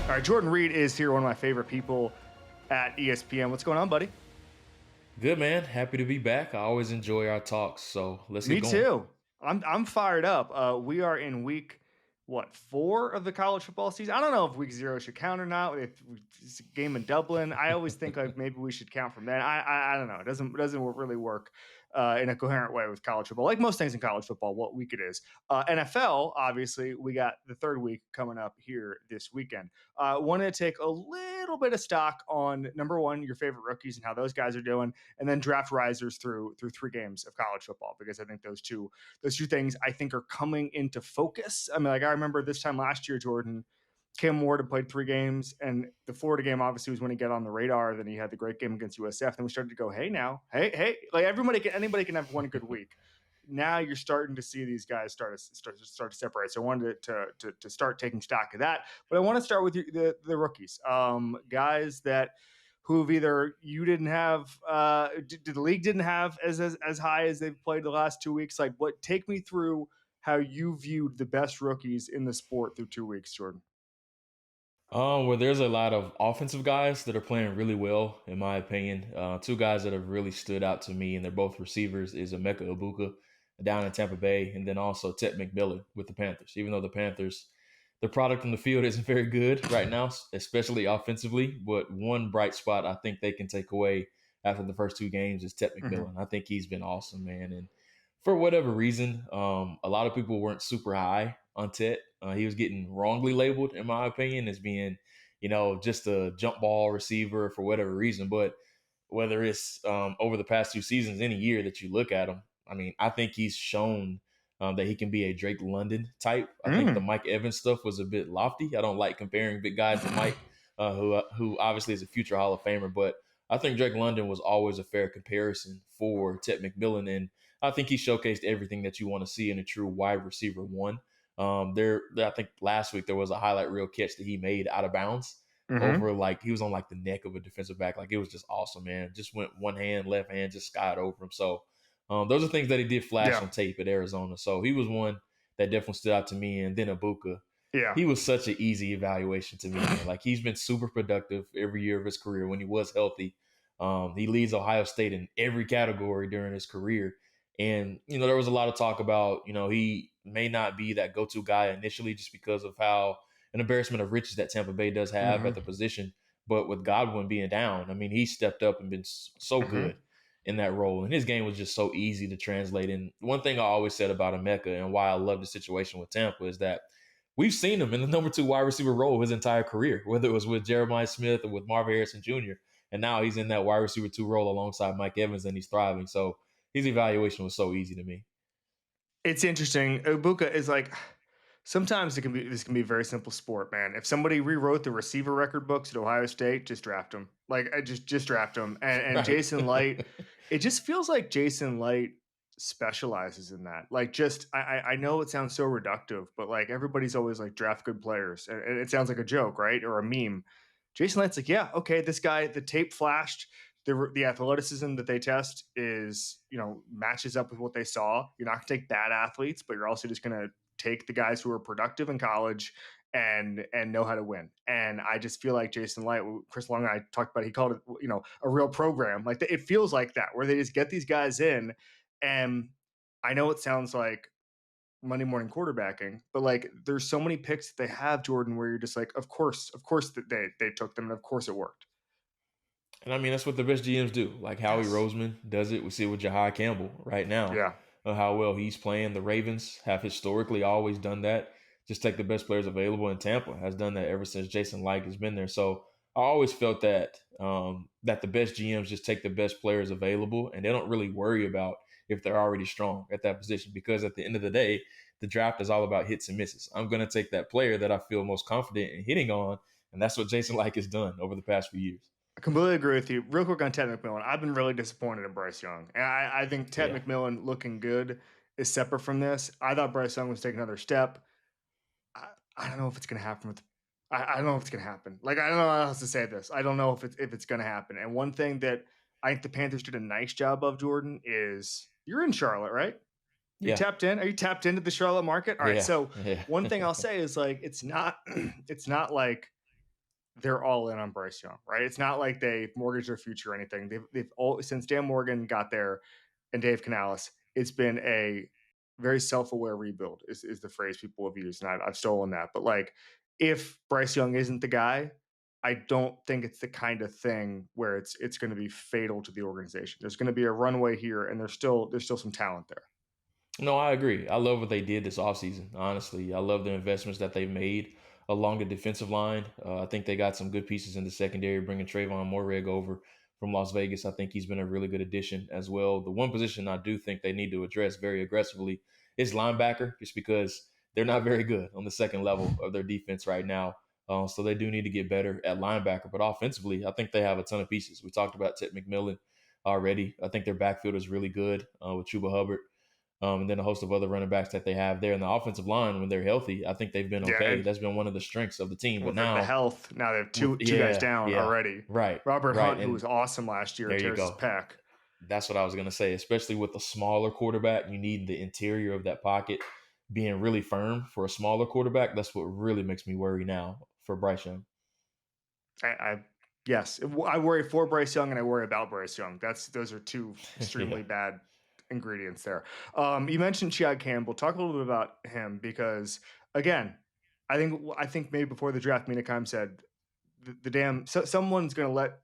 All right, Jordan Reid is here, one of my favorite people at ESPN. What's going on, buddy? Good, man. Happy to be back. I always enjoy our talks, so let's Me get going. too. I'm fired up. We are in week 4 of the college football season. I don't know if week 0 should count or not. If it's a game in Dublin, I always think like maybe we should count from then. I don't know. It doesn't really work in a coherent way with college football. Like most things in college football, what week it is. NFL, obviously, we got the third week coming up here this weekend. Wanted to take a little bit of stock on number one, your favorite rookies and how those guys are doing, and then draft risers through 3 games of college football, because I think those two things I think are coming into focus. I mean, like I remember this time last year, Jordan, Cam Ward had played 3 games, and the Florida game obviously was when he got on the radar. Then he had the great game against USF. Then we started to go, hey, like anybody can have one good week. Now you're starting to see these guys start to separate. So I wanted to start taking stock of that. But I want to start with the rookies, guys that who've either you didn't have, the league didn't have as high as they've played the last 2 weeks. Like, take me through how you viewed the best rookies in the sport through 2 weeks, Jordan. Where there's a lot of offensive guys that are playing really well, in my opinion. 2 guys that have really stood out to me, and they're both receivers, is Emeka Egbuka down in Tampa Bay, and then also Ted McMillan with the Panthers. Even though the Panthers, their product on the field isn't very good right now, especially offensively. But one bright spot I think they can take away after the first 2 games is Ted McMillan. I think he's been awesome, man. And for whatever reason, a lot of people weren't super high on Ted. He was getting wrongly labeled, in my opinion, as being, just a jump ball receiver for whatever reason. But whether it's over the past 2 seasons, any year that you look at him, I mean, I think he's shown that he can be a Drake London type. I think the Mike Evans stuff was a bit lofty. I don't like comparing big guys to Mike, who obviously is a future Hall of Famer. But I think Drake London was always a fair comparison for Ted McMillan, and I think he showcased everything that you want to see in a true wide receiver one. I think last week there was a highlight reel catch that he made out of bounds over, like, he was on like the neck of a defensive back. Like, it was just awesome, man. Just went one hand, left hand, just skied over him. So those are things that he did flash on tape at Arizona. So he was one that definitely stood out to me. And then Egbuka. Yeah. He was such an easy evaluation to me, man. Like, he's been super productive every year of his career when he was healthy. He leads Ohio State in every category during his career. And, there was a lot of talk about, he may not be that go-to guy initially just because of how an embarrassment of riches that Tampa Bay does have at the position. But with Godwin being down, I mean, he stepped up and been so good in that role. And his game was just so easy to translate. And one thing I always said about Emeka and why I love the situation with Tampa is that we've seen him in the number 2 wide receiver role his entire career, whether it was with Jeremiah Smith or with Marvin Harrison Jr. And now he's in that wide receiver 2 role alongside Mike Evans, and he's thriving. So his evaluation was so easy to me. It's interesting. Egbuka is like, sometimes this can be a very simple sport, man. If somebody rewrote the receiver record books at Ohio State, just draft him. Like, just draft him. And Right. Jason Light, it just feels like Jason Light specializes in that. Like, I know it sounds so reductive, but like everybody's always like draft good players, and it sounds like a joke, right, or a meme. Jason Light's like, yeah, okay, this guy, the tape flashed. The athleticism that they test is, matches up with what they saw. You're not going to take bad athletes, but you're also just going to take the guys who are productive in college and know how to win. And I just feel like Jason Light, Chris Long and I talked about, he called it, a real program. Like, it feels like that, where they just get these guys in. And I know it sounds like Monday morning quarterbacking, but like, there's so many picks that they have, Jordan, where you're just like, of course that they took them, and of course it worked. And I mean, that's what the best GMs do. Like Howie Yes. Roseman does it. We see it with Jihaad Campbell right now, Yeah. how well he's playing. The Ravens have historically always done that. Just take the best players available, and Tampa has done that ever since Jason Light has been there. So I always felt that that the best GMs just take the best players available, and they don't really worry about if they're already strong at that position, because at the end of the day, the draft is all about hits and misses. I'm going to take that player that I feel most confident in hitting on, and that's what Jason Light has done over the past few years. I completely agree with you. Real quick on Ted McMillan, I've been really disappointed in Bryce Young. And I think Ted Yeah. McMillan looking good is separate from this. I thought Bryce Young was taking another step. I don't know if it's going to happen. I don't know if it's going to happen. Like, I don't know how else to say this. I don't know if it's going to happen. And one thing that I think the Panthers did a nice job of, Jordan, is you're in Charlotte, right? You Yeah. tapped in? Are you tapped into the Charlotte market? All right. Yeah. So Yeah. one thing I'll say is, like, it's not like they're all in on Bryce Young, right? It's not like they've mortgaged their future or anything. They've all, since Dan Morgan got there and Dave Canales, it's been a very self-aware rebuild is the phrase people have used, and I've stolen that. But like, if Bryce Young isn't the guy, I don't think it's the kind of thing where it's going to be fatal to the organization. There's going to be a runway here, and there's still some talent there. No, I agree. I love what they did this offseason, honestly. I love the investments that they've made along the defensive line. I think they got some good pieces in the secondary, bringing Trayvon Morrig over from Las Vegas. I think he's been a really good addition as well. The one position I do think they need to address very aggressively is linebacker, just because they're not very good on the second level of their defense right now. So they do need to get better at linebacker. But offensively, I think they have a ton of pieces. We talked about Ted McMillan already. I think their backfield is really good with Chuba Hubbard. And then a host of other running backs that they have there in the offensive line when they're healthy. I think they've been okay. Yeah, that's been one of the strengths of the team. But now the health, now they have two guys down already. Right. Robert right. Hunt, who was awesome last year, tears his pec. That's what I was going to say. Especially with the smaller quarterback, you need the interior of that pocket being really firm for a smaller quarterback. That's what really makes me worry now for Bryce Young. Yes, I worry for Bryce Young and I worry about Bryce Young. Those are two extremely bad ingredients there. You mentioned Jihaad Campbell. Talk a little bit about him, because again, I think maybe before the draft, Mina Kimes said someone's going to let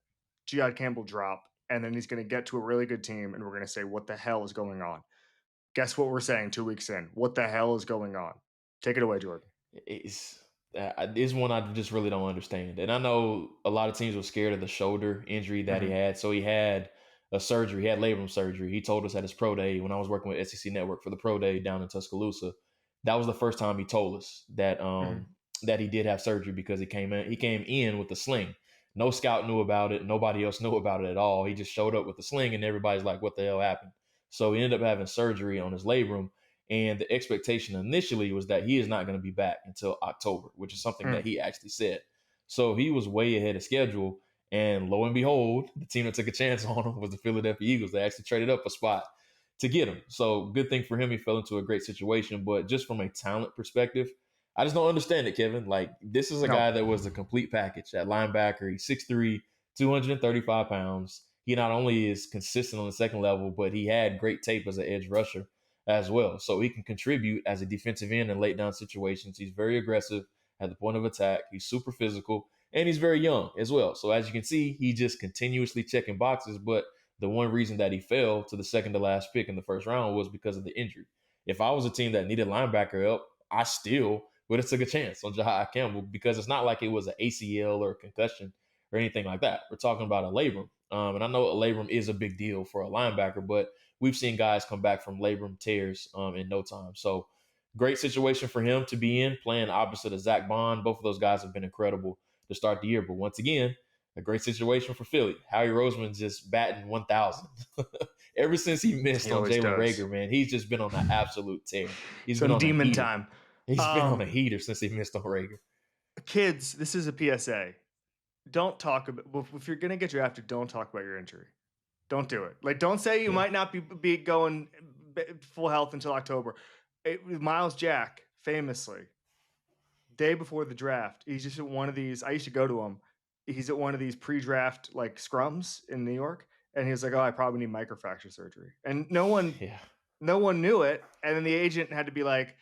Jihaad Campbell drop, and then he's going to get to a really good team, and we're going to say, what the hell is going on? Guess what we're saying 2 weeks in? What the hell is going on? Take it away, Jordan. It's one I just really don't understand. And I know a lot of teams were scared of the shoulder injury that he had. So he had a surgery. He had labrum surgery. He told us at his pro day when I was working with SEC Network for the pro day down in Tuscaloosa. That was the first time he told us that that he did have surgery, because he came in with the sling. No scout knew about it. Nobody else knew about it at all. He just showed up with the sling, and everybody's like, what the hell happened? So he ended up having surgery on his labrum. And the expectation initially was that he is not going to be back until October, which is something that he actually said. So he was way ahead of schedule. And lo and behold, the team that took a chance on him was the Philadelphia Eagles. They actually traded up a spot to get him. So good thing for him. He fell into a great situation. But just from a talent perspective, I just don't understand it, Kevin. Like, this is a guy that was the complete package at linebacker. He's 6'3", 235 pounds. He not only is consistent on the second level, but he had great tape as an edge rusher as well. So he can contribute as a defensive end in late down situations. He's very aggressive at the point of attack. He's super physical, and he's very young as well. So as you can see, he just continuously checking boxes. But the one reason that he fell to the second to last pick in the first round was because of the injury. If I was a team that needed linebacker help, I still would have took a chance on Jihaad Campbell, because it's not like it was an ACL or a concussion or anything like that. We're talking about a labrum. And I know a labrum is a big deal for a linebacker, but we've seen guys come back from labrum tears in no time. So great situation for him to be in, playing opposite of Zach Bond. Both of those guys have been incredible to start the year. But once again, a great situation for Philly. Howie Roseman's just batting 1,000. Ever since he missed on Jalen Reagor, man, he's just been on an absolute tear. He's been on demon time. He's been on a heater since he missed on Reagor. Kids, this is a PSA. Don't talk about, if you're going to get drafted, don't talk about your injury. Don't do it. Like, don't say you might not be going full health until October. Miles Jack, famously, day before the draft, he's just at one of these. I used to go to him. He's at one of these pre-draft like scrums in New York, and he was like, "Oh, I probably need microfracture surgery," and no one knew it. And then the agent had to be like,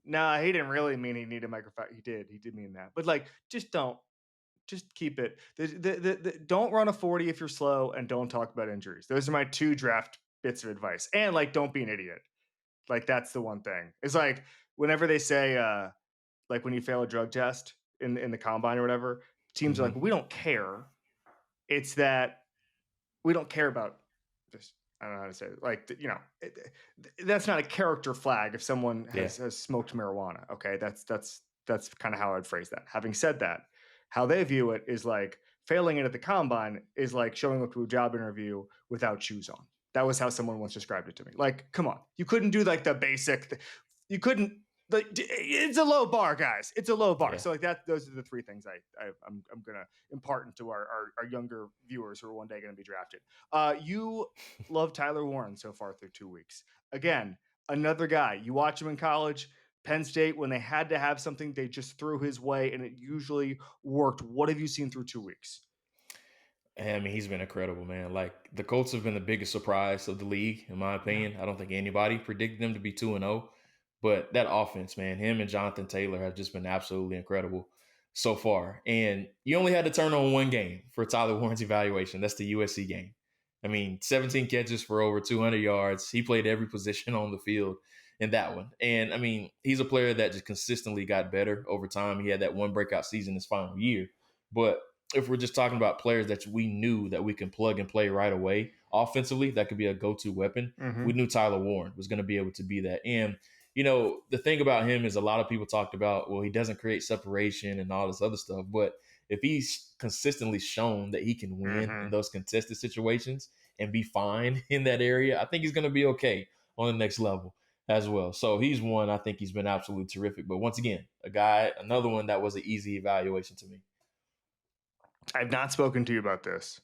"Nah, he didn't really mean he needed microfracture. He did mean that, but like, just keep it. Don't run a 40 if you're slow, and don't talk about injuries. Those are my 2 draft bits of advice. And like, don't be an idiot. Like, that's the one thing. It's like whenever they say, like when you fail a drug test in the combine or whatever, teams are like, we don't care. It's that we don't care about just, I don't know how to say it. Like, that's not a character flag if someone has smoked marijuana. Okay. That's kind of how I'd phrase that. Having said that, how they view it is like failing it at the combine is like showing up to a job interview without shoes on. That was how someone once described it to me. Like, come on, you couldn't do like the basic. You couldn't. Like, it's a low bar, guys. It's a low bar. Yeah. So like that, those are the 3 things I'm gonna impart into our younger viewers who are one day gonna be drafted. You love Tyler Warren so far through 2 weeks. Again, another guy. You watch him in college. Penn State, when they had to have something, they just threw his way, and it usually worked. What have you seen through 2 weeks? I mean, he's been incredible, man. Like, the Colts have been the biggest surprise of the league, in my opinion. I don't think anybody predicted them to be 2-0. But that offense, man, him and Jonathan Taylor have just been absolutely incredible so far. And you only had to turn on one game for Tyler Warren's evaluation. That's the USC game. I mean, 17 catches for over 200 yards. He played every position on the field in that one. And, I mean, he's a player that just consistently got better over time. He had that one breakout season his final year. But if we're just talking about players that we knew that we can plug and play right away offensively, that could be a go-to weapon. We knew Tyler Warren was going to be able to be that. And, you know, the thing about him is a lot of people talked about, well, he doesn't create separation and all this other stuff. But if he's consistently shown that he can win in those contested situations and be fine in that area, I think he's going to be okay on the next level as well. So he's one, I think he's been absolutely terrific. But once again, another one that was an easy evaluation to me. I've not spoken to you about this.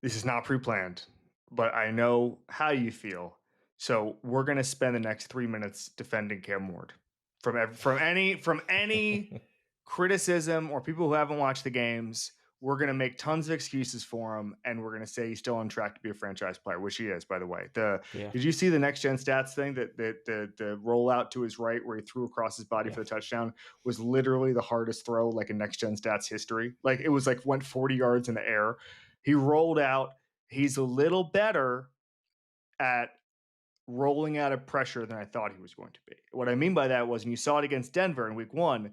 This is not pre-planned, but I know how you feel. So we're going to spend the next 3 minutes defending Cam Ward from any criticism or people who haven't watched the games. We're going to make tons of excuses for him, and we're going to say he's still on track to be a franchise player, which he is, by the way. Did you see the next gen stats thing that the rollout to his right where he threw across his body for the touchdown was literally the hardest throw like in next gen stats history. Like it was like went 40 yards in the air. He rolled out. He's a little better at rolling out of pressure than I thought he was going to be. What I mean by that was, and you saw it against Denver in week 1,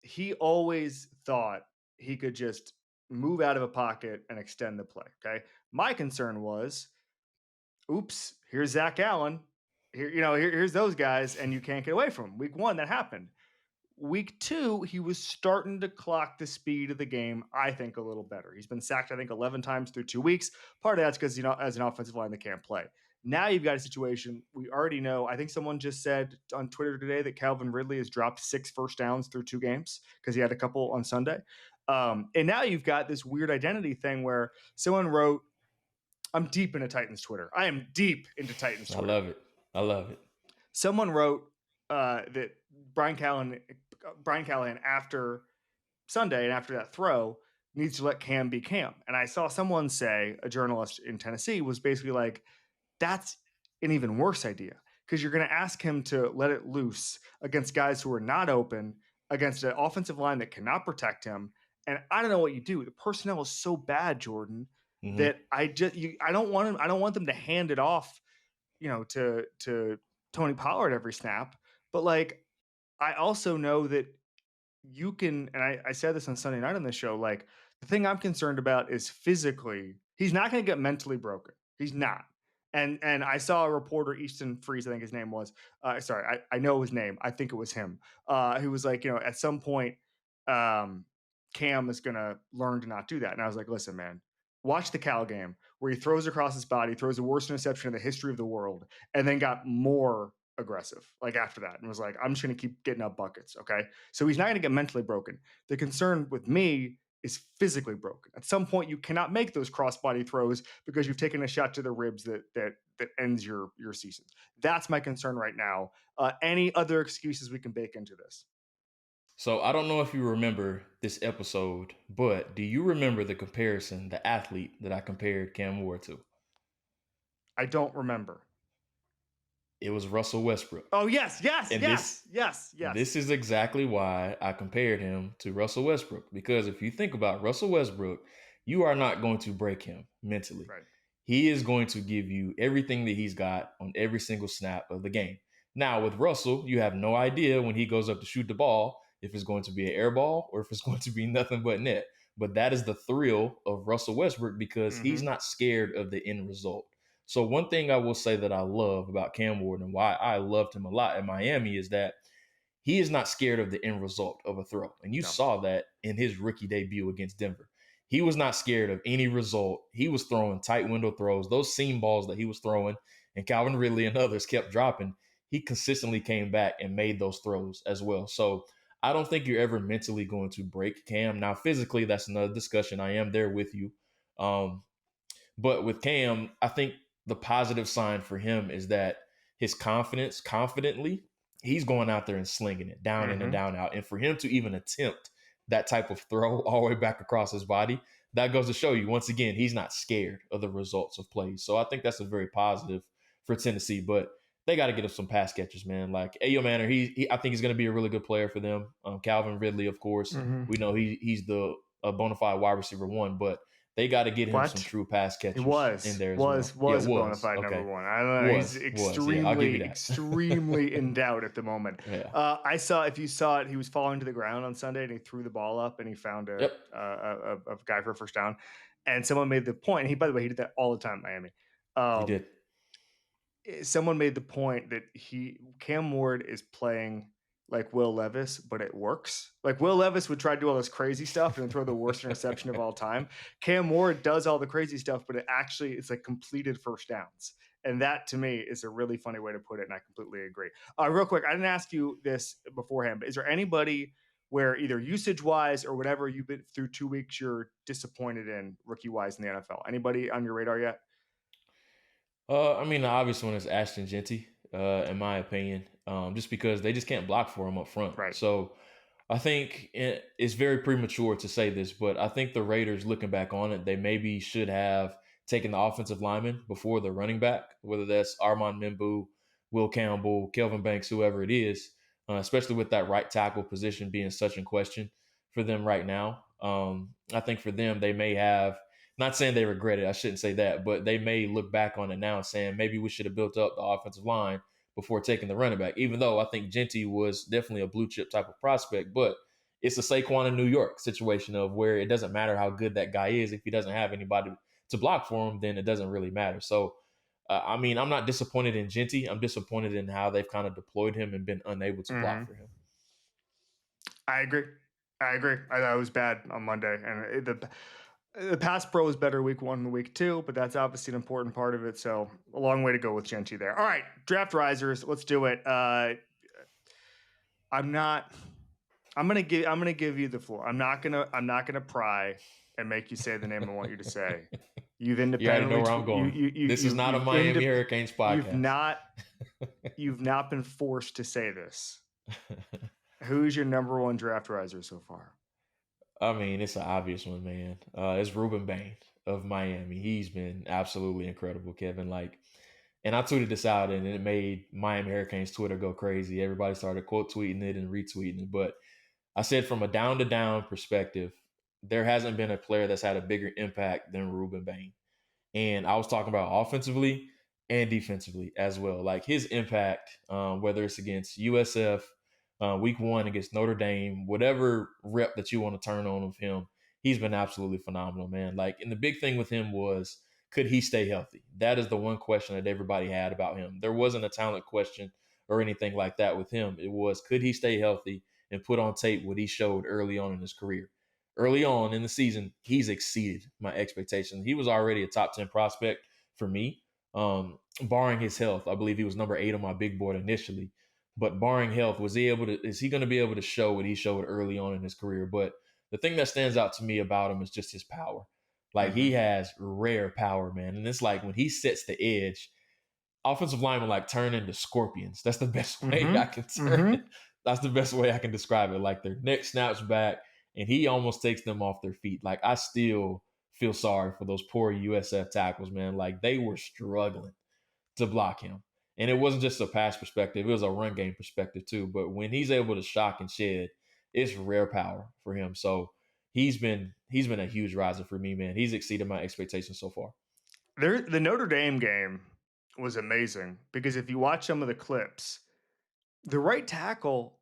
he always thought he could just move out of a pocket and extend the play. Okay. My concern was, oops, here's Zach Allen. Here's those guys, and you can't get away from him. Week 1, that happened. Week 2, he was starting to clock the speed of the game, I think, a little better. He's been sacked, I think, 11 times through 2 weeks. Part of that's because, as an offensive line, they can't play. Now you've got a situation we already know. I think someone just said on Twitter today that Calvin Ridley has dropped 6 first downs through 2 games because he had a couple on Sunday. And now you've got this weird identity thing where someone wrote, I'm deep into Titans Twitter. I am deep into Titans Twitter. I love it. Someone wrote that Brian Callahan after Sunday and after that throw needs to let Cam be Cam. And I saw someone say, a journalist in Tennessee was basically like, that's an even worse idea because you're going to ask him to let it loose against guys who are not open, against an offensive line that cannot protect him. And I don't know what you do. The personnel is so bad, Jordan, that I don't want them to hand it off, to Tony Pollard every snap. But like, I also know that you can, and I said this on Sunday night on this show, like the thing I'm concerned about is physically, he's not going to get mentally broken. He's not. And I saw a reporter, Easton Freeze, I think his name was, I know his name. I think it was him. Who was like, at some point, Cam is going to learn to not do that. And I was like, listen, man, watch the Cal game where he throws across his body, throws the worst interception in the history of the world, and then got more aggressive like after that and was like, I'm just going to keep getting up buckets. Okay. So he's not going to get mentally broken. The concern with me is physically broken. At some point, you cannot make those crossbody throws because you've taken a shot to the ribs that ends your season. That's my concern right now. Any other excuses we can bake into this? So I don't know if you remember this episode, but do you remember the comparison, the athlete that I compared Cam Ward to? I don't remember. It was Russell Westbrook. Oh, yes. This is exactly why I compared him to Russell Westbrook. Because if you think about Russell Westbrook, you are not going to break him mentally. Right. He is going to give you everything that he's got on every single snap of the game. Now, with Russell, you have no idea when he goes up to shoot the ball if it's going to be an air ball or if it's going to be nothing but net. But that is the thrill of Russell Westbrook because he's not scared of the end result. So one thing I will say that I love about Cam Ward and why I loved him a lot in Miami is that he is not scared of the end result of a throw. And you saw that in his rookie debut against Denver. He was not scared of any result. He was throwing tight window throws. Those seam balls that he was throwing and Calvin Ridley and others kept dropping. He consistently came back and made those throws as well. So I don't think you're ever mentally going to break Cam. Now, physically, that's another discussion. I am there with you. But with Cam, I think the positive sign for him is that his confidently, he's going out there and slinging it down in and down out. And for him to even attempt that type of throw all the way back across his body, that goes to show you, once again, he's not scared of the results of plays. So I think that's a very positive for Tennessee. But they got to get him some pass catchers, man. Like Ayo Manor, I think he's going to be a really good player for them. Calvin Ridley, of course, we know he's the a bona fide wide receiver 1, but they got to get him some true pass catchers in there as well. Was a bona fide number 1. I don't know. He's extremely in doubt at the moment. Yeah. I saw, if you saw it, he was falling to the ground on Sunday and he threw the ball up and he found a guy for a first down. And someone made the point. And by the way, he did that all the time in Miami. He did. Someone made the point that Cam Ward is playing like Will Levis, but it works. Like Will Levis would try to do all this crazy stuff and throw the worst interception of all time. Cam Ward does all the crazy stuff, but it's like completed first downs. And that to me is a really funny way to put it. And I completely agree. Real quick, I didn't ask you this beforehand, but is there anybody where either usage wise or whatever you've been through 2 weeks, you're disappointed in rookie wise in the NFL? Anybody on your radar yet? I mean, the obvious one is Ashton Jeanty, in my opinion, just because they just can't block for him up front. Right. So I think it's very premature to say this, but I think the Raiders, looking back on it, they maybe should have taken the offensive lineman before the running back, whether that's Armand Membu, Will Campbell, Kelvin Banks, whoever it is, especially with that right tackle position being such in question for them right now. I think for them, they may have, not saying they regret it, I shouldn't say that, but they may look back on it now saying maybe we should have built up the offensive line before taking the running back, even though I think Jeanty was definitely a blue chip type of prospect. But it's a Saquon in New York situation of where it doesn't matter how good that guy is. If he doesn't have anybody to block for him, then it doesn't really matter. So, I mean, I'm not disappointed in Jeanty. I'm disappointed in how they've kind of deployed him and been unable to block for him. I agree. I thought it was bad on Monday. And the pass pro is better week 1 than week 2, but that's obviously an important part of it. So a long way to go with Jeanty there. All right, draft risers, let's do it. I'm gonna give you the floor. I'm not gonna pry and make you say the name I want you to say. You've independently. You already know where I'm going. This is not a Miami Hurricanes podcast. You've not been forced to say this. Who's your number 1 draft riser so far? I mean, it's an obvious one, man. It's Reuben Bain of Miami. He's been absolutely incredible, Kevin. And I tweeted this out, and it made Miami Hurricanes Twitter go crazy. Everybody started quote tweeting it and retweeting it. But I said, from a down-to-down perspective, there hasn't been a player that's had a bigger impact than Reuben Bain. And I was talking about offensively and defensively as well. Like his impact, whether it's against USF, week 1 against Notre Dame, whatever rep that you want to turn on of him, he's been absolutely phenomenal, man. And the big thing with him was, could he stay healthy? That is the one question that everybody had about him. There wasn't a talent question or anything like that with him. It was, could he stay healthy and put on tape what he showed early on in his career? Early on in the season, he's exceeded my expectations. He was already a top 10 prospect for me, barring his health. I believe he was number 8 on my big board initially. But barring health, is he going to be able to show what he showed early on in his career? But the thing that stands out to me about him is just his power. He has rare power, man. And it's like when he sets the edge, offensive linemen turn into scorpions. That's the best way I can turn. That's the best way I can describe it. Their neck snaps back and he almost takes them off their feet. I still feel sorry for those poor USF tackles, man. They were struggling to block him. And it wasn't just a pass perspective. It was a run game perspective too. But when he's able to shock and shed, it's rare power for him. So he's been a huge riser for me, man. He's exceeded my expectations so far. The Notre Dame game was amazing because if you watch some of the clips, the right tackle,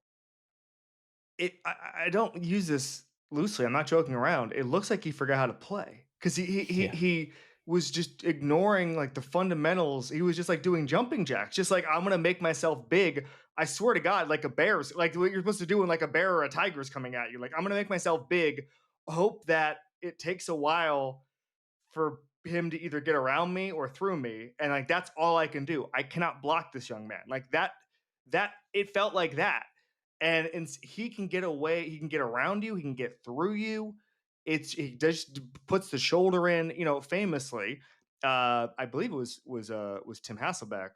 I don't use this loosely. I'm not joking around. It looks like he forgot how to play because he was just ignoring the fundamentals. He was just doing jumping jacks, just I'm going to make myself big. I swear to God, like a bear's, what you're supposed to do when a bear or a tiger is coming at you. I'm going to make myself big, hope that it takes a while for him to either get around me or through me. And that's all I can do. I cannot block this young man that it felt like that. And he can get away. He can get around you. He can get through you. He just puts the shoulder in, famously. I believe it was Tim Hasselbeck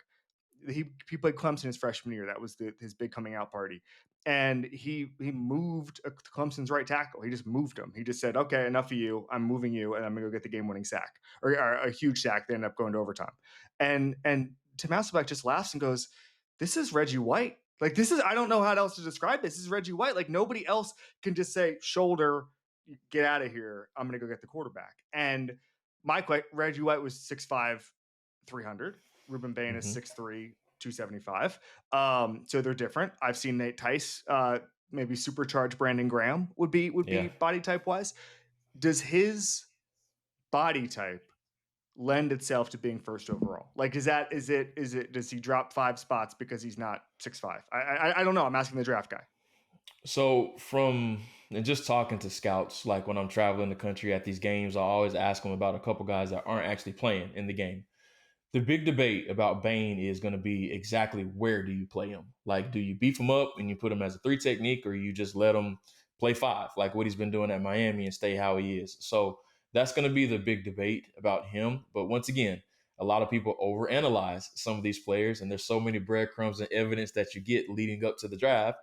he played Clemson his freshman year. That was his big coming out party. And he moved Clemson's right tackle. He just moved him. He just said, okay, enough of you. I'm moving you, and I'm going to go get the game-winning sack. Or a huge sack. They end up going to overtime. And Tim Hasselbeck just laughs and goes, this is Reggie White. Like, this is, I don't know how else to describe this. This is Reggie White. Like, nobody else can just say, shoulder, get out of here. I'm going to go get the quarterback. And Reggie White was 6'5", 300. Reuben Bain is 6'3", 275. So they're different. I've seen Nate Tice, maybe supercharged Brandon Graham would be body type wise. Does his body type lend itself to being first overall? Like, is it, does he drop 5 spots because he's not 6'5"? I don't know. I'm asking the draft guy. So and just talking to scouts, like when I'm traveling the country at these games, I always ask them about a couple guys that aren't actually playing in the game. The big debate about Bain is going to be exactly where do you play him? Like, do you beef him up and you put him as a 3 technique, or you just let him play 5, like what he's been doing at Miami, and stay how he is? So that's going to be the big debate about him. But once again, a lot of people overanalyze some of these players, and there's so many breadcrumbs and evidence that you get leading up to the draft.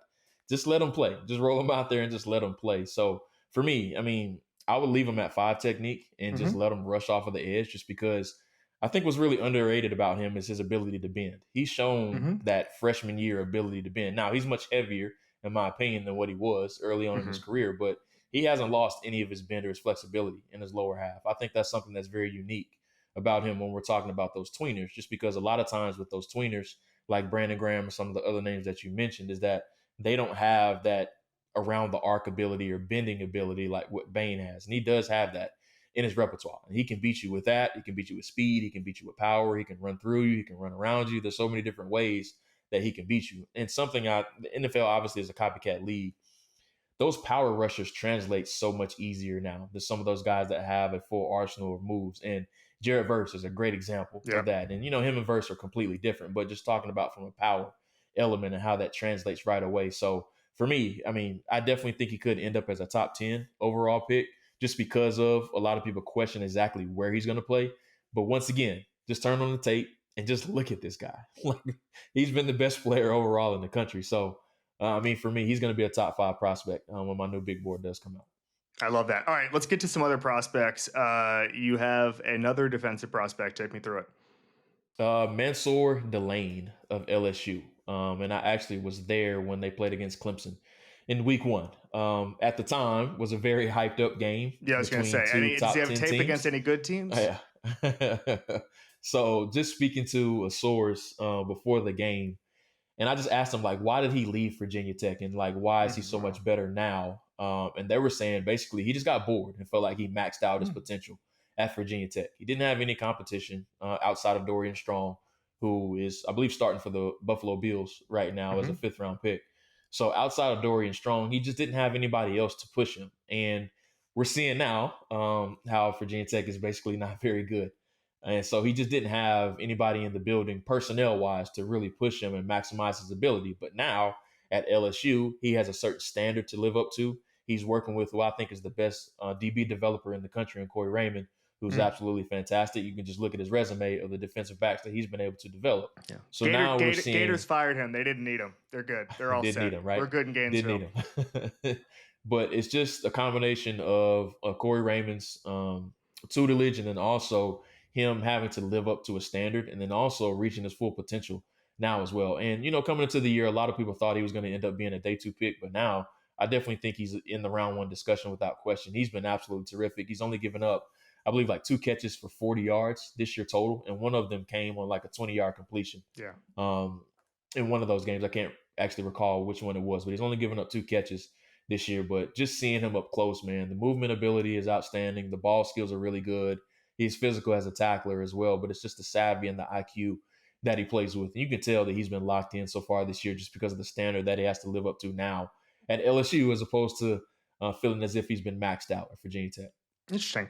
Just let them play. Just roll them out there and just let them play. So for me, I mean, I would leave him at 5 technique and just let him rush off of the edge, just because I think what's really underrated about him is his ability to bend. He's shown that freshman year ability to bend. Now, he's much heavier, in my opinion, than what he was early on in his career, but he hasn't lost any of his bend or his flexibility in his lower half. I think that's something that's very unique about him when we're talking about those tweeners, just because a lot of times with those tweeners, like Brandon Graham or some of the other names that you mentioned, is that they don't have that around the arc ability or bending ability like what Bain has. And he does have that in his repertoire. And he can beat you with that. He can beat you with speed. He can beat you with power. He can run through you. He can run around you. There's so many different ways that he can beat you. And the NFL obviously is a copycat league. Those power rushers translate so much easier now than some of those guys that have a full arsenal of moves. And Jared Verse is a great example of that. And, him and Verse are completely different, but just talking about from a power element and how that translates right away. So for me, I mean, I definitely think he could end up as a top 10 overall pick, just because of a lot of people question exactly where he's going to play. But once again, just turn on the tape and just look at this guy. He's been the best player overall in the country. So, I mean, for me, he's going to be a top 5 prospect when my new big board does come out. I love that. All right, let's get to some other prospects. You have another defensive prospect. Take me through it. Mansoor Delane of LSU. And I actually was there when they played against Clemson in week 1. At the time, was a very hyped up game. Yeah, I was going to say. Does he have tape against any good teams? Yeah. So just speaking to a source before the game, and I just asked him, like, why did he leave Virginia Tech? And, like, why is he so much better now? And they were saying, basically, he just got bored and felt like he maxed out his potential at Virginia Tech. He didn't have any competition outside of Dorian Strong, who is, I believe, starting for the Buffalo Bills right now as a 5th-round pick. So outside of Dorian Strong, he just didn't have anybody else to push him. And we're seeing now how Virginia Tech is basically not very good. And so he just didn't have anybody in the building personnel-wise to really push him and maximize his ability. But now at LSU, he has a certain standard to live up to. He's working with who I think is the best DB developer in the country in Corey Raymond, who's absolutely fantastic. You can just look at his resume of the defensive backs that he's been able to develop. Yeah. So now we're seeing Gators fired him. They didn't need him. They're good. They're all set. Need him, right? We're good in Gainesville. Didn't need him. But it's just a combination of Corey Raymond's tutelage, and then also him having to live up to a standard, and then also reaching his full potential now as well. And, coming into the year, a lot of people thought he was going to end up being a day 2 pick, but now I definitely think he's in the round 1 discussion without question. He's been absolutely terrific. He's only given up, I believe, like 2 catches for 40 yards this year total, and one of them came on like a 20-yard completion. Yeah. In one of those games, I can't actually recall which one it was, but he's only given up 2 catches this year. But just seeing him up close, man, the movement ability is outstanding. The ball skills are really good. He's physical as a tackler as well, but it's just the savvy and the IQ that he plays with. And you can tell that he's been locked in so far this year just because of the standard that he has to live up to now at LSU, as opposed to feeling as if he's been maxed out at Virginia Tech. Interesting.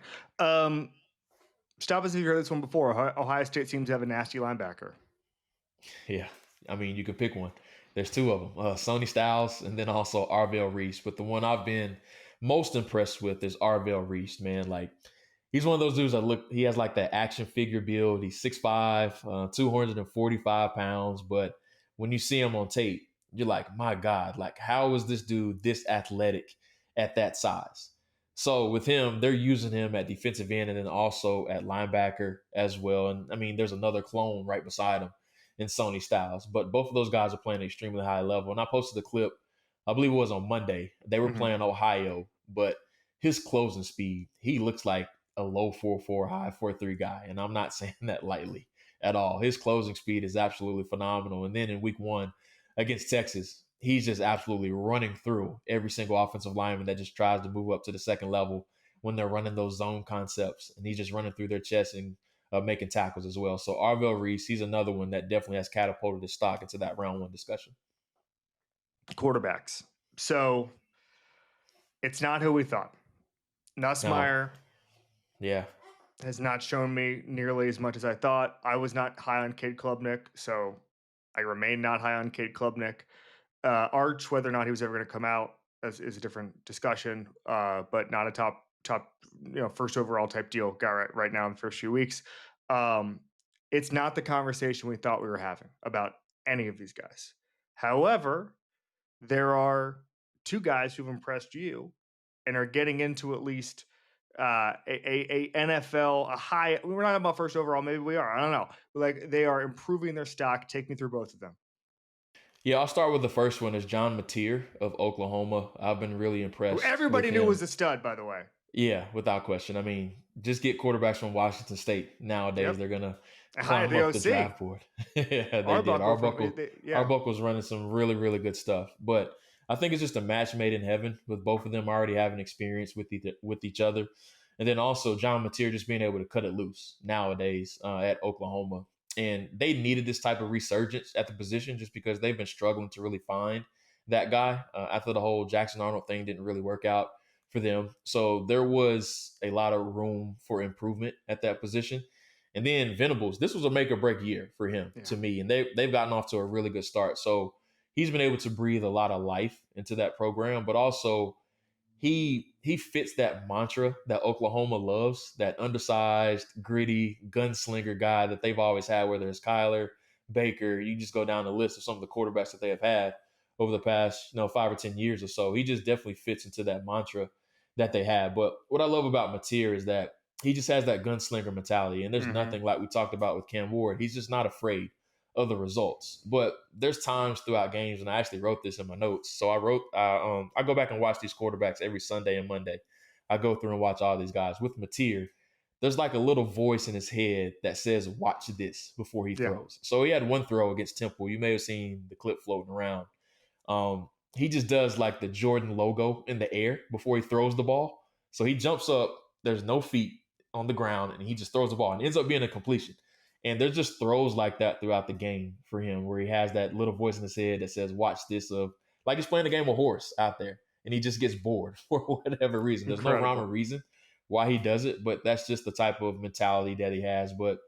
Stop us if you heard this one before. Ohio State seems to have a nasty linebacker. Yeah. I mean, you could pick one. There's 2 of them, Sonny Styles and then also Arvell Reese. But the one I've been most impressed with is Arvell Reese, man. Like, He's one of those dudes he has like that action figure build. He's 6'5", 245 pounds. But when you see him on tape, you're like, my God, like, how is this dude this athletic at that size? So with him, they're using him at defensive end and then also at linebacker as well. And I mean, there's another clone right beside him in Sony Styles. But both of those guys are playing at an extremely high level. And I posted the clip, I believe it was on Monday. They were playing Ohio, but his closing speed, he looks like a low 4.4, high 4.3 guy. And I'm not saying that lightly at all. His closing speed is absolutely phenomenal. And then in week 1 against Texas, he's just absolutely running through every single offensive lineman that just tries to move up to the second level when they're running those zone concepts. And he's just running through their chest and making tackles as well. So Arvell Reese, he's another one that definitely has catapulted his stock into that round 1 discussion. Quarterbacks. So it's not who we thought. Nussmeier has not shown me nearly as much as I thought. I was not high on Cade Klubnik, so I remain not high on Cade Klubnik. Arch, whether or not he was ever going to come out is a different discussion, but not a top first overall type deal guy right now in the first few weeks. It's not the conversation we thought we were having about any of these guys. However, there are 2 guys who've impressed you and are getting into at least a NFL, a high. We're not about first overall. Maybe we are. I don't know. Like, they are improving their stock. Take me through both of them. Yeah, I'll start with the first one. Is John Mateer of Oklahoma. I've been really impressed. Who everybody knew was a stud, by the way. Yeah, without question. I mean, just get quarterbacks from Washington State. Nowadays, they're going to climb up the draft board. Yeah, they did. Arbuckle was running some really, really good stuff. But I think it's just a match made in heaven with both of them already having experience with each other. And then also John Mateer just being able to cut it loose nowadays at Oklahoma. And they needed this type of resurgence at the position just because they've been struggling to really find that guy after the whole Jackson Arnold thing didn't really work out for them. So there was a lot of room for improvement at that position. And then Venables, this was a make or break year for him to me. And they've gotten off to a really good start. So he's been able to breathe a lot of life into that program, but also he fits that mantra that Oklahoma loves, that undersized, gritty gunslinger guy that they've always had, whether it's Kyler, Baker. You just go down the list of some of the quarterbacks that they have had over the past 5 or 10 years or so. He just definitely fits into that mantra that they have. But what I love about Mateer is that he just has that gunslinger mentality. And there's nothing like we talked about with Cam Ward. He's just not afraid of the results. But there's times throughout games, and I actually wrote this in my notes. So I go back and watch these quarterbacks every Sunday and Monday. I go through and watch all these guys. With Mateer, there's like a little voice in his head that says, watch this before he throws. So he had one throw against Temple. You may have seen the clip floating around. He just does like the Jordan logo in the air before he throws the ball. So he jumps up, there's no feet on the ground, and he just throws the ball and ends up being a completion. And there's just throws like that throughout the game for him where he has that little voice in his head that says, watch this, of like he's playing a game of horse out there and he just gets bored for whatever reason. There's no rhyme or reason why he does it, but that's just the type of mentality that he has. But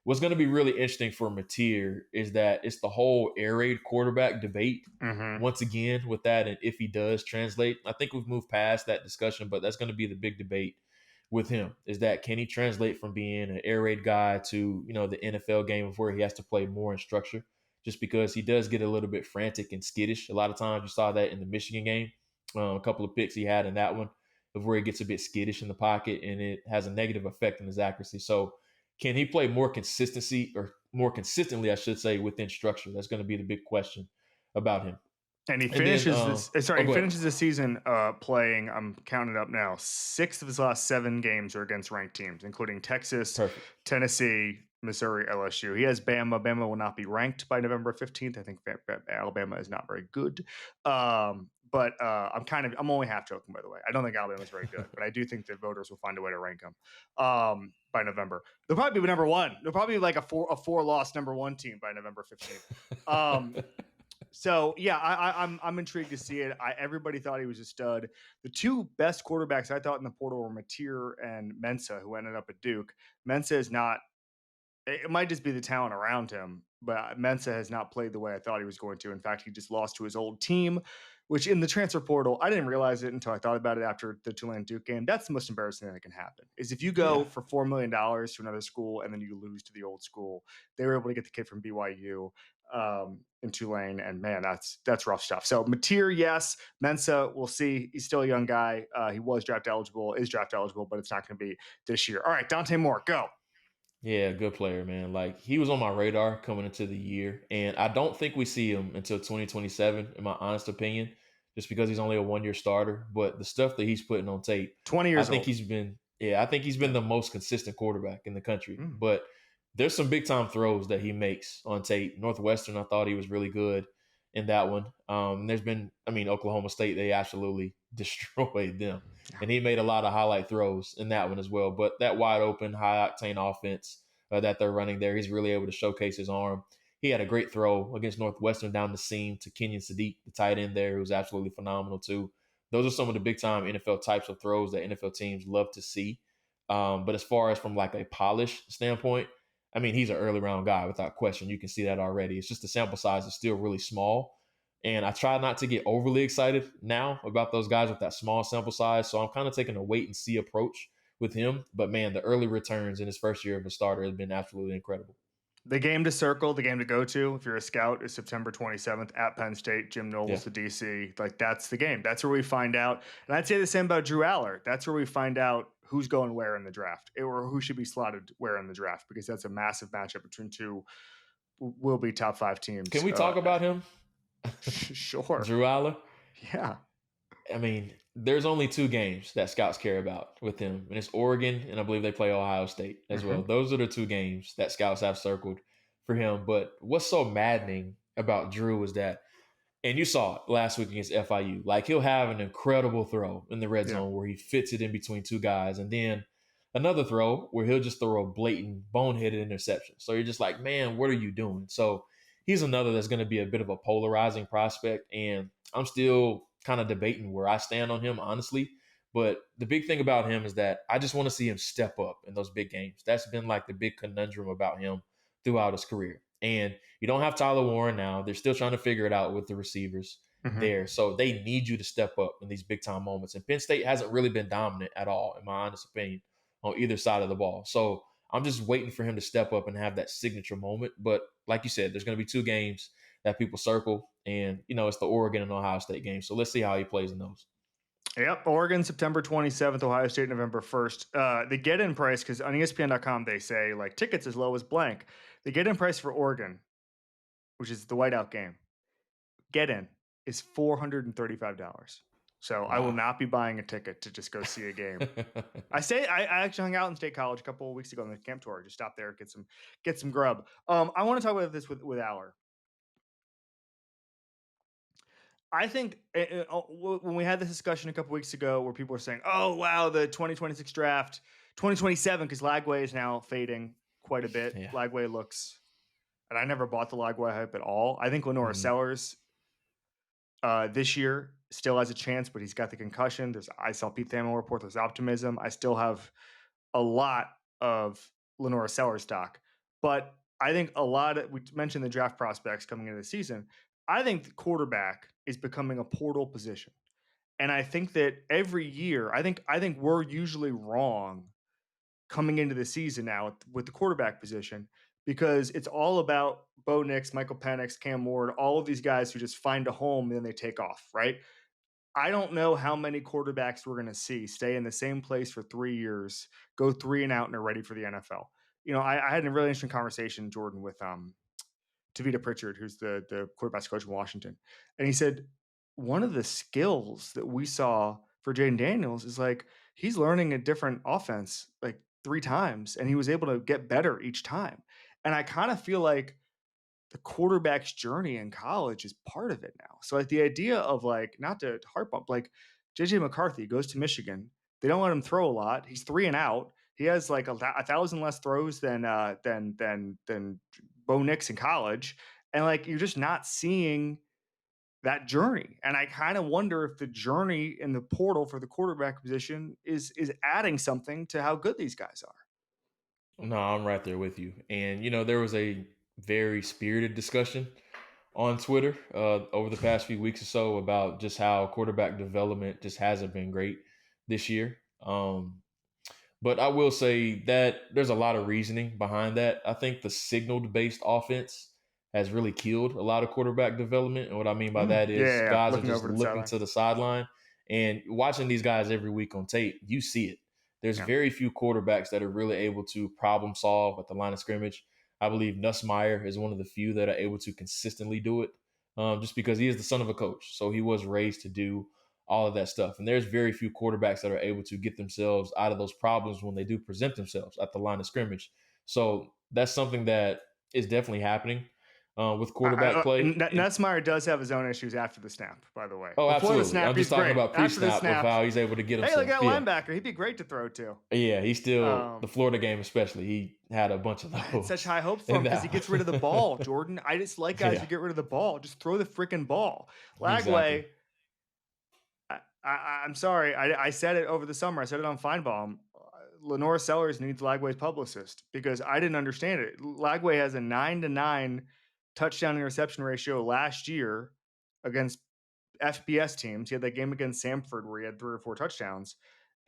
what's going to be really interesting for Mateer is that it's the whole air raid quarterback debate once again with that. And if he does translate, I think we've moved past that discussion, but that's going to be the big debate with him, is that can he translate from being an air raid guy to, the NFL game of where he has to play more in structure, just because he does get a little bit frantic and skittish. A lot of times you saw that in the Michigan game, a couple of picks he had in that one of where he gets a bit skittish in the pocket and it has a negative effect on his accuracy. So can he play more consistently, I should say, within structure? That's going to be the big question about him. And he finishes finishes the season playing, I'm counting it up now, 6 of his last 7 games are against ranked teams, including Texas, Tennessee, Missouri, LSU. He has Bama. Bama will not be ranked by November 15th. I think Alabama is not very good. But I'm only half joking, by the way. I don't think Alabama is very good, but I do think that voters will find a way to rank them by November. They'll probably be number 1. They'll probably be like a 4-loss number 1 team by November 15th. So yeah, I'm intrigued to see it. Everybody thought he was a stud. The 2 best quarterbacks I thought in the portal were Mateer and Mensah, who ended up at Duke. Mensah is not. It might just be the talent around him, but Mensah has not played the way I thought he was going to. In fact, he just lost to his old team, which in the transfer portal, I didn't realize it until I thought about it after the Tulane Duke game. That's the most embarrassing thing that can happen is if you go for $4 million to another school and then you lose to the old school. They were able to get the kid from BYU in Tulane, and man, that's rough stuff. So Mateer, yes. Mensah, we'll see. He's still a young guy. He is draft eligible, but it's not going to be this year. All right, Dante Moore, go. Yeah, good player, man. Like, he was on my radar coming into the year, and I don't think we see him until 2027, in my honest opinion, just because he's only a one-year starter. But the stuff that he's putting on tape, 20 years I think old. I think he's been the most consistent quarterback in the country. But there's some big-time throws that he makes on tape. Northwestern, I thought he was really good in that one. There's been, Oklahoma State, they absolutely destroyed them. And he made a lot of highlight throws in that one as well. But that wide open, high octane offense that they're running there, he's really able to showcase his arm. He had a great throw against Northwestern down the seam to Kenyon Sadiq, the tight end there, who's absolutely phenomenal too. Those are some of the big time NFL types of throws that NFL teams love to see. But as far as from like a polish standpoint, he's an early round guy without question. You can see that already. It's just the sample size is still really small. And I try not to get overly excited now about those guys with that small sample size. So I'm kind of taking a wait and see approach with him. But man, the early returns in his first year of a starter has been absolutely incredible. The game to circle, the game to go to, if you're a scout, is September 27th at Penn State. Jim Knowles to DC. Like, that's the game. That's where we find out. And I'd say the same about Drew Aller. That's where we find out who's going where in the draft, or who should be slotted where in the draft, because that's a massive matchup between two will be top 5 teams. Can we talk about him? Sure. Drew Aller? Yeah. There's only 2 games that scouts care about with him, and it's Oregon, and I believe they play Ohio State as well. Those are the 2 games that scouts have circled for him. But what's so maddening about Drew is that, and you saw it last week against FIU, like, he'll have an incredible throw in the red zone where he fits it in between 2 guys, and then another throw where he'll just throw a blatant boneheaded interception. So you're just like, man, what are you doing? So he's another that's going to be a bit of a polarizing prospect, and I'm still kind of debating where I stand on him, honestly. But the big thing about him is that I just want to see him step up in those big games. That's been like the big conundrum about him throughout his career. And you don't have Tyler Warren now. They're still trying to figure it out with the receivers there. So they need you to step up in these big time moments. And Penn State hasn't really been dominant at all, in my honest opinion, on either side of the ball. So I'm just waiting for him to step up and have that signature moment. But like you said, there's going to be 2 games that people circle, and it's the Oregon and Ohio State game. So let's see how he plays in those. Yep, Oregon September 27th, Ohio State November 1st. The get-in price, because on ESPN.com they say like tickets as low as blank. The get-in price for Oregon, which is the whiteout game, get-in is $435. So wow. I will not be buying a ticket to just go see a game. I actually hung out in State College a couple of weeks ago on the camp tour. Just stop there, get some grub. I want to talk about this with Aller. I think when we had this discussion a couple weeks ago where people were saying, oh, wow, the 2026 draft, 2027, because Lagway is now fading quite a bit. Yeah. Lagway looks, and I never bought the Lagway hype at all. I think Lenora Sellers this year still has a chance, but he's got the concussion. I saw Pete Thamel report there's optimism. I still have a lot of Lenora Sellers stock. But I think we mentioned the draft prospects coming into the season. I think the quarterback is becoming a portal position. And I think that every year, I think we're usually wrong coming into the season now with the quarterback position, because it's all about Bo Nix, Michael Penix, Cam Ward, all of these guys who just find a home and then they take off, right? I don't know how many quarterbacks we're going to see stay in the same place for 3 years, go 3 and out, and are ready for the NFL. I had a really interesting conversation, Jordan, with Tavita Pritchard, who's the quarterback's coach in Washington. And he said, one of the skills that we saw for Jaden Daniels is like, he's learning a different offense like 3 times, and he was able to get better each time. And I kind of feel like the quarterback's journey in college is part of it now. So like the idea of like, not to harp up, like JJ McCarthy goes to Michigan. They don't let him throw a lot. He's 3 and out. He has like 1,000 less throws than Bo Nix in college. And like, you're just not seeing that journey. And I kind of wonder if the journey in the portal for the quarterback position is adding something to how good these guys are. No, I'm right there with you. And, there was a very spirited discussion on Twitter over the past few weeks or so about just how quarterback development just hasn't been great this year. But I will say that there's a lot of reasoning behind that. I think the signal-based offense has really killed a lot of quarterback development. And what I mean by that is guys are Looking just over to the looking sideline. to the sideline and watching these guys every week on tape, you see it. There's very few quarterbacks that are really able to problem solve at the line of scrimmage. I believe Nussmeier is one of the few that are able to consistently do it, just because he is the son of a coach. So he was raised to do all of that stuff. And there's very few quarterbacks that are able to get themselves out of those problems when they do present themselves at the line of scrimmage. So that's something that is definitely happening with quarterback play. Nussmeier does have his own issues after the snap, by the way. Oh, Before absolutely. the snap, I'm just talking about pre-snap with how he's able to get himself. Hey, look at linebacker. He'd be great to throw to. Yeah, he's still, the Florida game especially, he had a bunch of those. I had such high hopes for him because he gets rid of the ball, Jordan. I just like guys who get rid of the ball. Just throw the freaking ball. Lagway, exactly. I'm sorry. I said it over the summer. I said it on Feinbaum. Lenore Sellers needs Lagway's publicist because I didn't understand it. Lagway has a 9-9 touchdown interception ratio last year against FBS teams. He had that game against Samford where he had 3 or 4 touchdowns.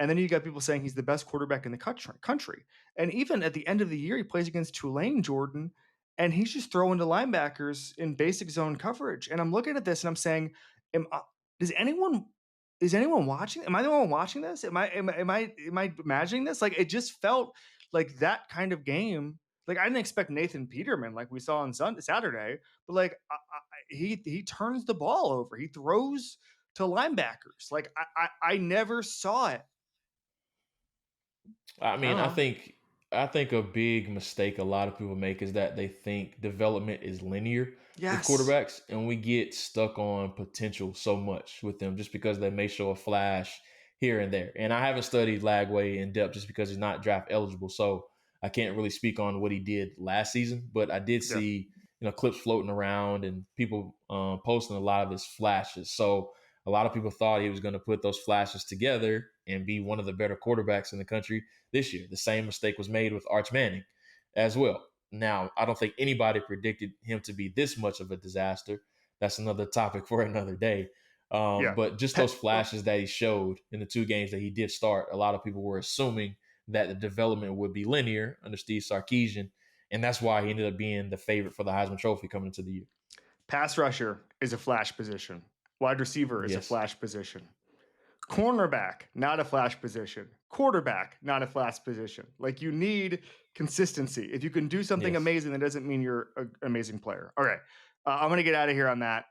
And then you got people saying he's the best quarterback in the country. And even at the end of the year, he plays against Tulane, Jordan, and he's just throwing to linebackers in basic zone coverage. And I'm looking at this and I'm saying, is anyone watching? Am I the one watching this? Am I imagining this? Like, it just felt like that kind of game. Like, I didn't expect Nathan Peterman like we saw on Saturday, but like he turns the ball over. He throws to linebackers. Like I never saw it. I mean, I think a big mistake a lot of people make is that they think development is linear with quarterbacks, and we get stuck on potential so much with them just because they may show a flash here and there. And I haven't studied Lagway in depth just because he's not draft eligible, so I can't really speak on what he did last season. But I did see clips floating around and people posting a lot of his flashes. So a lot of people thought he was going to put those flashes together and be one of the better quarterbacks in the country this year. The same mistake was made with Arch Manning as well. Now, I don't think anybody predicted him to be this much of a disaster. That's another topic for another day. But just those flashes that he showed in the 2 games that he did start, a lot of people were assuming that the development would be linear under Steve Sarkisian, and that's why he ended up being the favorite for the Heisman Trophy coming into the year. Pass rusher is a flash position. Wide receiver is a flash position. Cornerback, not a flash position. Quarterback, not a flash position. Like, you need consistency. If you can do something amazing, that doesn't mean you're an amazing player. All right, I'm gonna get out of here on that.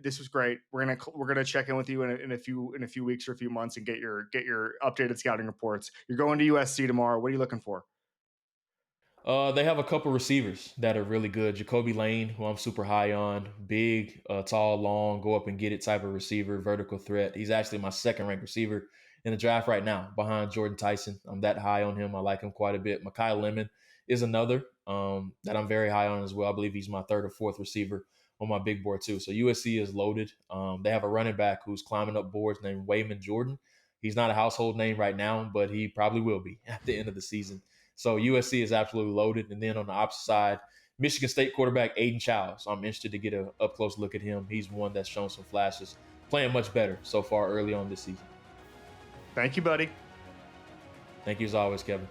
This was great. We're gonna check in with you in a few weeks or a few months and get your updated scouting reports. You're going to USC tomorrow. What are you looking for? They have a couple receivers that are really good. Jacoby Lane, who I'm super high on, big, tall, long, go up and get it type of receiver, vertical threat. He's actually my 2nd-ranked receiver in the draft right now behind Jordan Tyson. I'm that high on him. I like him quite a bit. Mekhi Lemon is another that I'm very high on as well. I believe he's my 3rd or 4th receiver on my big board too. So USC is loaded. They have a running back who's climbing up boards named Reuben Jordan. He's not a household name right now, but he probably will be at the end of the season. So USC is absolutely loaded. And then on the opposite side, Michigan State quarterback Aiden Childs. I'm interested to get an up-close look at him. He's one that's shown some flashes, playing much better so far early on this season. Thank you, buddy. Thank you as always, Kevin.